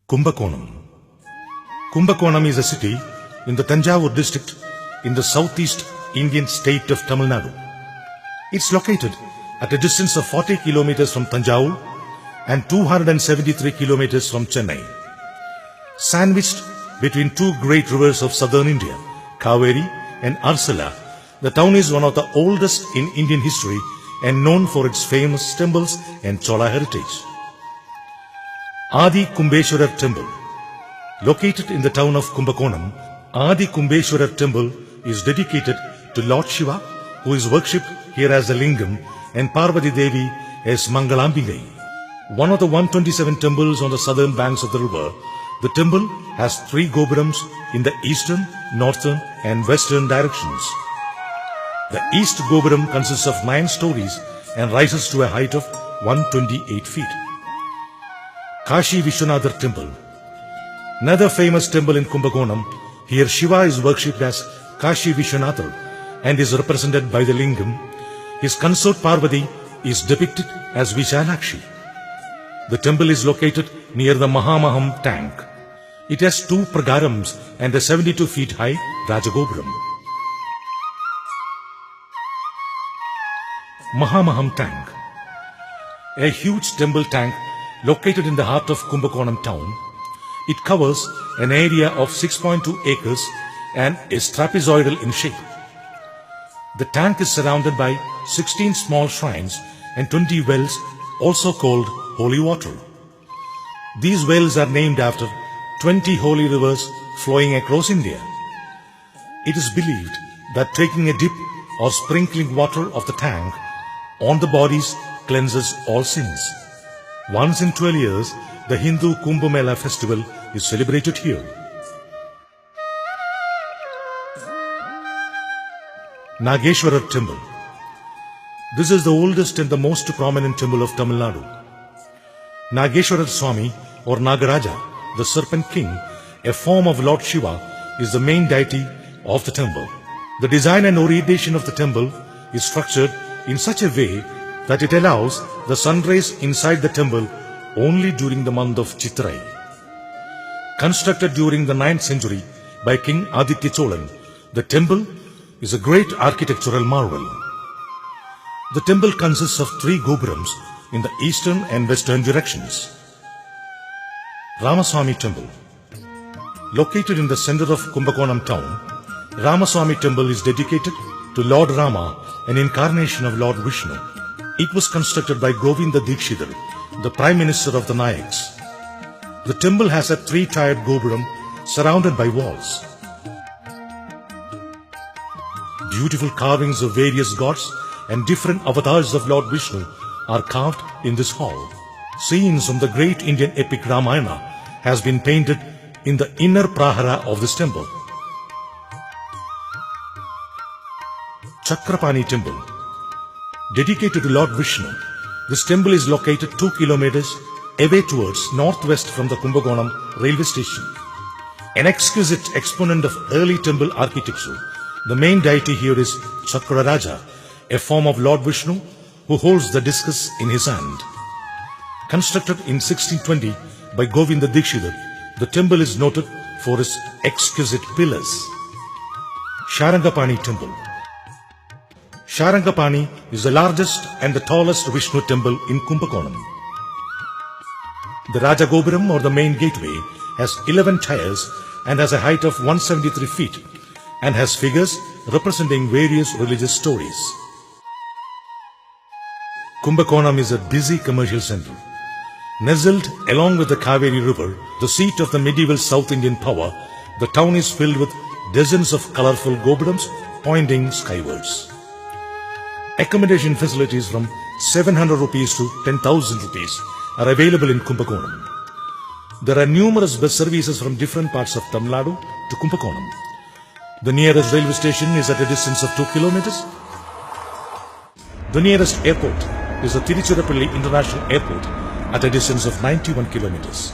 Kumbakonam. Kumbakonam is a city in the Tanjavur district in the southeast Indian state of Tamil Nadu. It's located at a distance of 40 kilometers from Tanjavur and 273 kilometers from Chennai. Sandwiched between two great rivers of southern India, Kaveri and Arsala, the town is one of the oldest in Indian history and known for its famous temples and Chola heritage. Adi Kumbeshwarar Temple. Located in the town of Kumbakonam, Adi Kumbeshwarar Temple is dedicated to Lord Shiva, who is worshipped here as the Lingam, and Parvati Devi as Mangalambigai. One of the 127 temples on the southern banks of the river, the temple has 3 gopurams in the eastern, northern and western directions. The east gopuram consists of 9 stories and rises to a height of 128 feet. Kashi Vishwanathar Temple. Another famous temple in Kumbakonam, here Shiva is worshipped as Kashi Vishwanathar and is represented by the Lingam. His consort Parvati is depicted as Vishalakshi. The temple is located near the Mahamaham tank. It has 2 pragarams and a 72 feet high Rajagopuram. Mahamaham tank. A huge temple tank located in the heart of Kumbakonam town. It covers an area of 6.2 acres and is trapezoidal in shape. The tank is surrounded by 16 small shrines and 20 wells, also called holy water. These wells are named after 20 holy rivers flowing across India. It is believed that taking a dip or sprinkling water of the tank on the bodies cleanses all sins. Once in 12 years, the Hindu Kumbh Mela festival is celebrated here. Nageshwarar Temple. This is the oldest and the most prominent temple of Tamil Nadu. Nageshwarar Swami or Nagaraja, the Serpent King, a form of Lord Shiva, is the main deity of the temple. The design and orientation of the temple is structured in such a way that it allows the sun rays inside the temple only during the month of Chitrai. Constructed during the 9th century by King Aditya Cholan, the temple is a great architectural marvel. The temple consists of 3 gopurams in the eastern and western directions. Ramaswamy Temple. Located in the center of Kumbakonam town, Ramaswamy Temple is dedicated to Lord Rama, an incarnation of Lord Vishnu. It was constructed by Govinda Dikshidhar, the Prime Minister of the Nayaks. The temple has a 3-tiered gopuram surrounded by walls. Beautiful carvings of various gods and different avatars of Lord Vishnu are carved in this hall. Scenes from the great Indian epic Ramayana has been painted in the inner prahara of this temple. Chakrapani Temple. Dedicated to Lord Vishnu, this temple is located 2 kilometers away towards northwest from the Kumbakonam railway station. An exquisite exponent of early temple architecture, the main deity here is Chakraraja, a form of Lord Vishnu who holds the discus in his hand. Constructed in 1620 by Govinda Dikshidhar, the temple is noted for its exquisite pillars. Sharangapani Temple. Sharangapani is the largest and the tallest Vishnu temple in Kumbakonam. The Rajagopuram or the main gateway has 11 tiers and has a height of 173 feet and has figures representing various religious stories. Kumbakonam is a busy commercial center. Nestled along with the Kaveri River, the seat of the medieval South Indian power, the town is filled with dozens of colorful gopurams pointing skywards. Accommodation facilities from 700 rupees to 10,000 rupees are available in Kumbakonam. There are numerous bus services from different parts of Tamil Nadu to Kumbakonam. The nearest railway station is at a distance of 2 kilometers. The nearest airport is the Tiruchirappalli International Airport at a distance of 91 kilometers.